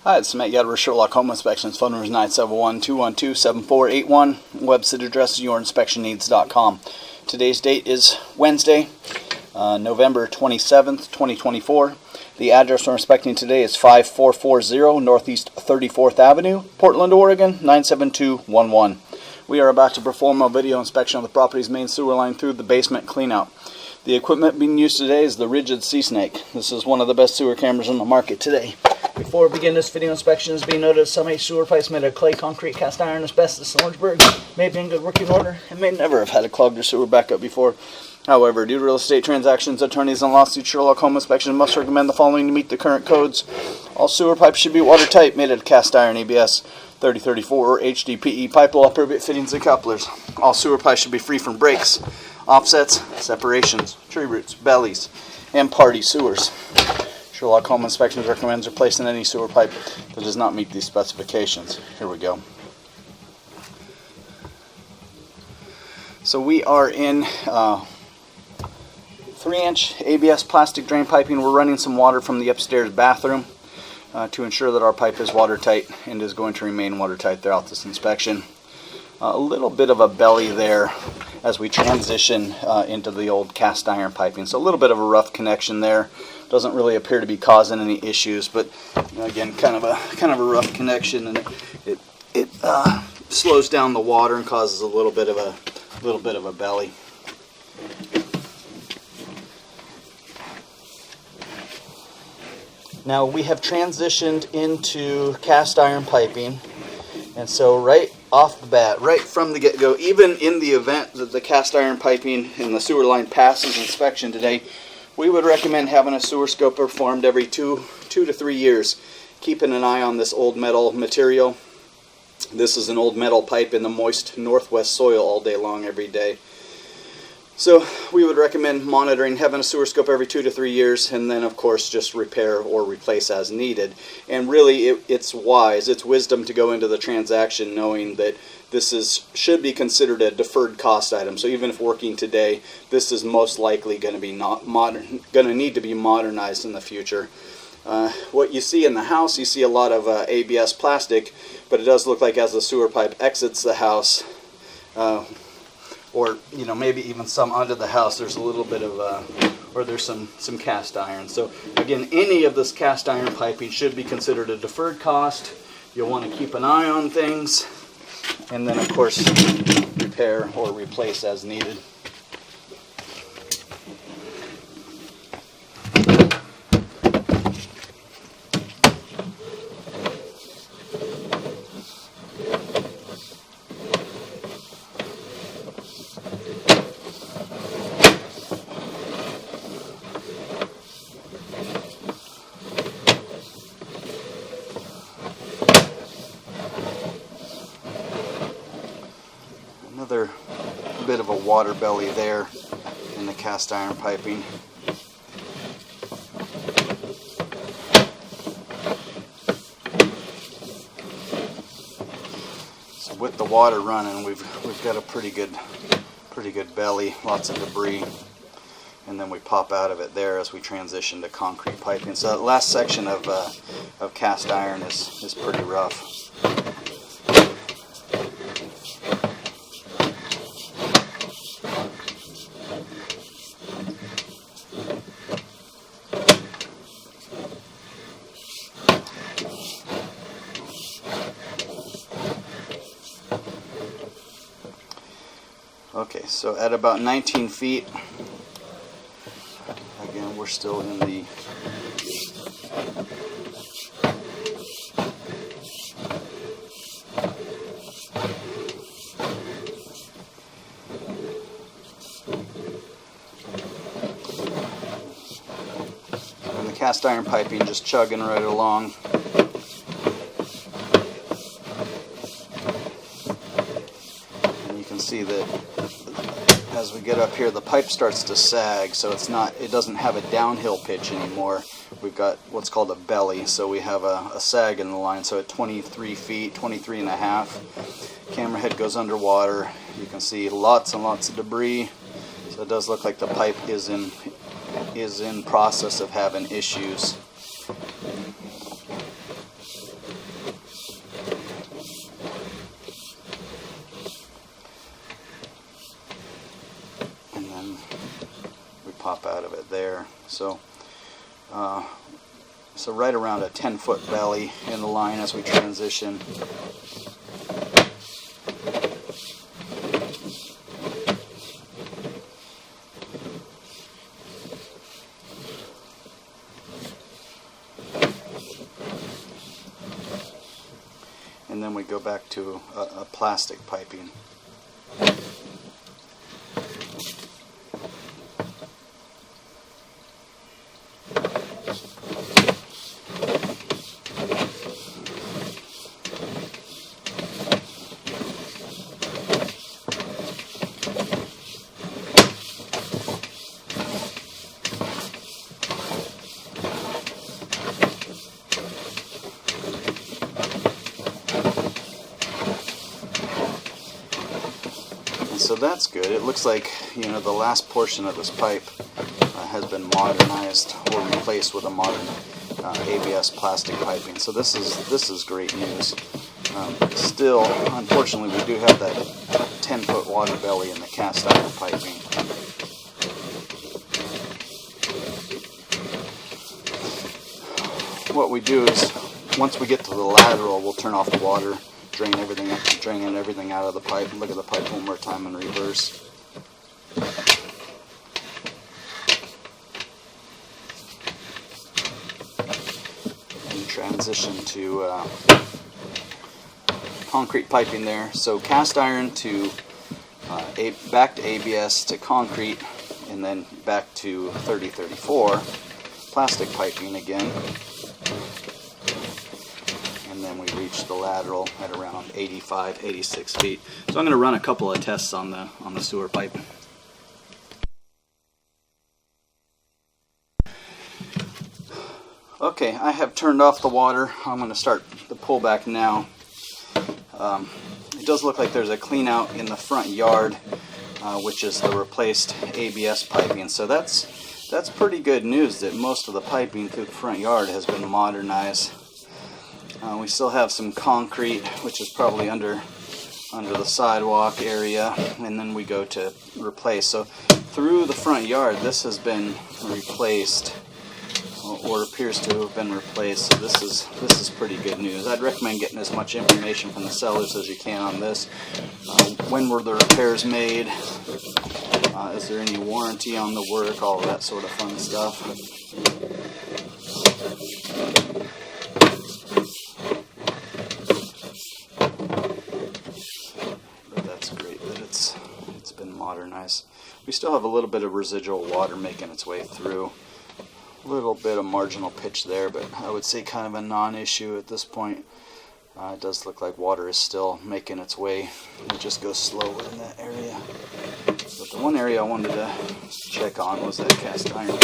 Hi, it's Matt Yadler, Sherlock Home Inspections. Phone number is 971-212-7481. Website address is yourinspectionneeds.com. Today's date is Wednesday, November 27th, 2024. The address we're inspecting today is 5440 Northeast 34th Avenue, Portland, Oregon, 97211. We are about to perform a video inspection of the property's main sewer line through the basement cleanout. The equipment being used today is the Rigid Sea Snake. This is one of the best sewer cameras on the market today. Before we begin this video inspection, it is being noted some sewer pipes made of clay, concrete, cast iron, asbestos, and Lawrenceburg may be in good working order and may never have had a clogged or sewer backup before. However, due to real estate transactions, attorneys, and lawsuits, Sherlock Home Inspection must recommend the following to meet the current codes. All sewer pipes should be watertight, made of cast iron, ABS 3034 or HDPE pipe law, appropriate fittings and couplers. All sewer pipes should be free from breaks, offsets, separations, tree roots, bellies, and party sewers. Sherlock Home Inspections recommends replacing any sewer pipe that does not meet these specifications. Here we go. So we are in 3-inch ABS plastic drain piping. We're running some water from the upstairs bathroom to ensure that our pipe is watertight and is going to remain watertight throughout this inspection. A little bit of a belly there as we transition into the old cast iron piping. So a little bit of a rough connection there. Doesn't really appear to be causing any issues, but again, kind of a rough connection, and it slows down the water and causes a little bit of a belly. Now we have transitioned into cast iron piping, and so right off the bat, right from the get-go, even in the event that the cast iron piping in the sewer line passes inspection today, we would recommend having a sewer scope performed every 2 to 3 years, keeping an eye on this old metal material. This is an old metal pipe in the moist northwest soil all day long, every day. So we would recommend monitoring, having a sewer scope every 2 to 3 years, and then of course just repair or replace as needed. And really it's wise, it's wisdom to go into the transaction knowing that this should be considered a deferred cost item. So even if working today, this is most likely going to be need to be modernized in the future. What you see in the house, you see a lot of ABS plastic, but it does look like as the sewer pipe exits the house, or maybe even some under the house, there's a little bit of or there's some cast iron. So again, any of this cast iron piping should be considered a deferred cost. You'll want to keep an eye on things, and then of course repair or replace as needed. Another bit of a water belly there in the cast iron piping. So with the water running, we've got a pretty good belly, lots of debris, and then we pop out of it there as we transition to concrete piping. So that last section of cast iron is pretty rough. Okay, so at about 19 feet, again, we're still in the cast iron piping just chugging right along. And you can see that as we get up here, the pipe starts to sag, so it doesn't have a downhill pitch anymore. We've got what's called a belly, so we have a sag in the line. So at 23 feet, 23 and a half, camera head goes underwater. You can see lots and lots of debris. So it does look like the pipe is in process of having issues. out of it there. So so right around a 10-foot belly in the line as we transition. And then we go back to a plastic piping. So that's good. It looks like, you know, the last portion of this pipe has been modernized or replaced with a modern ABS plastic piping. So this is great news. Still, unfortunately, we do have that 10-foot water belly in the cast iron piping. What we do is, once we get to the lateral, we'll turn off the water, drain everything out of the pipe, and look at the pipe one more time in reverse. And transition to concrete piping there. So cast iron to back to ABS to concrete, and then back to 3034 plastic piping again. And then we reach the lateral at around 85, 86 feet. So I'm going to run a couple of tests on the sewer pipe. Okay, I have turned off the water. I'm going to start the pullback now. It does look like there's a clean out in the front yard, which is the replaced ABS piping. So that's pretty good news that most of the piping through the front yard has been modernized. We still have some concrete, which is probably under the sidewalk area, and then we go to replace. So through the front yard, this has been replaced, or appears to have been replaced. So this is pretty good news. I'd recommend getting as much information from the sellers as you can on this. When were the repairs made? Is there any warranty on the work? All of that sort of fun stuff. It's been modernized. We still have a little bit of residual water making its way through. A little bit of marginal pitch there, but I would say kind of a non-issue at this point. It does look like water is still making its way. It just goes slower in that area. But the one area I wanted to check on was that cast iron.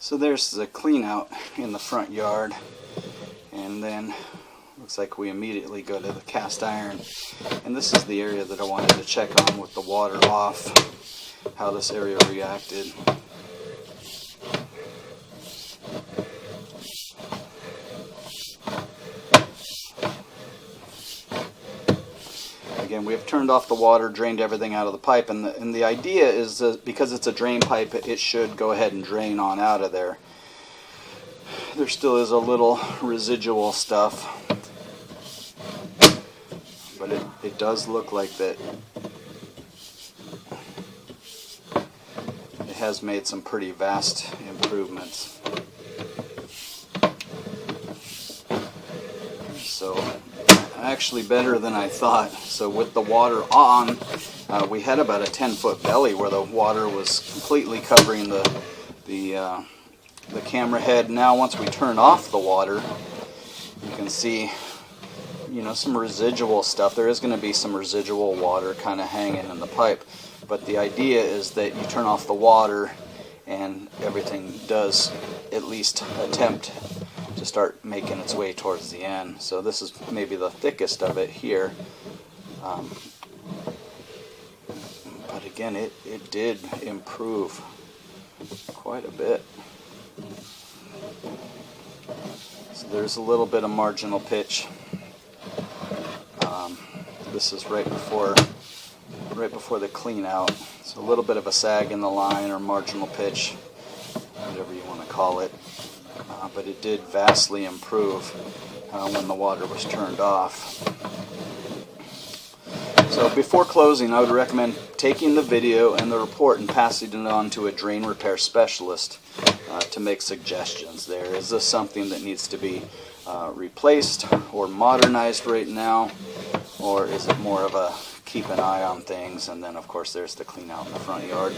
So there's the clean out in the front yard, and then looks like we immediately go to the cast iron, and this is the area that I wanted to check on with the water off, how this area reacted. Again, we have turned off the water, drained everything out of the pipe, and the idea is that because it's a drain pipe, it should go ahead and drain on out of there. There still is a little residual stuff, but it does look like that it has made some pretty vast improvements. So actually better than I thought. So with the water on, we had about a 10-foot belly where the water was completely covering the camera head. Now once we turn off the water, you can see, you know, some residual stuff. There is going to be some residual water kind of hanging in the pipe, but the idea is that you turn off the water and everything does at least attempt to start making its way towards the end. So this is maybe the thickest of it here, but again, it did improve quite a bit. So there's a little bit of marginal pitch. This is right before the clean out. So a little bit of a sag in the line, or marginal pitch, whatever you want to call it. But it did vastly improve when the water was turned off. So before closing, I would recommend taking the video and the report and passing it on to a drain repair specialist to make suggestions there. Is this something that needs to be replaced or modernized right now, or is it more of a keep an eye on things? And then of course there's the clean out in the front yard.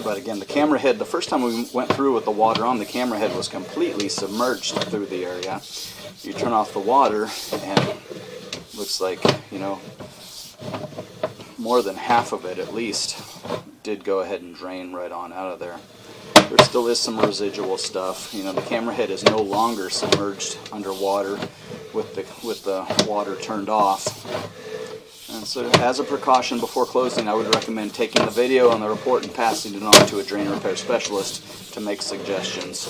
But again, the camera head, the first time we went through with the water on, the camera head was completely submerged through the area. You turn off the water and it looks like, you know, more than half of it at least did go ahead and drain right on out of there. There still is some residual stuff. You know, the camera head is no longer submerged underwater with the water turned off. And so as a precaution before closing, I would recommend taking the video and the report and passing it on to a drain repair specialist to make suggestions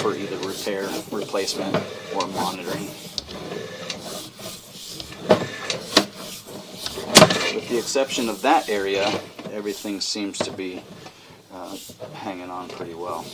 for either repair, replacement, or monitoring. With the exception of that area, everything seems to be hanging on pretty well.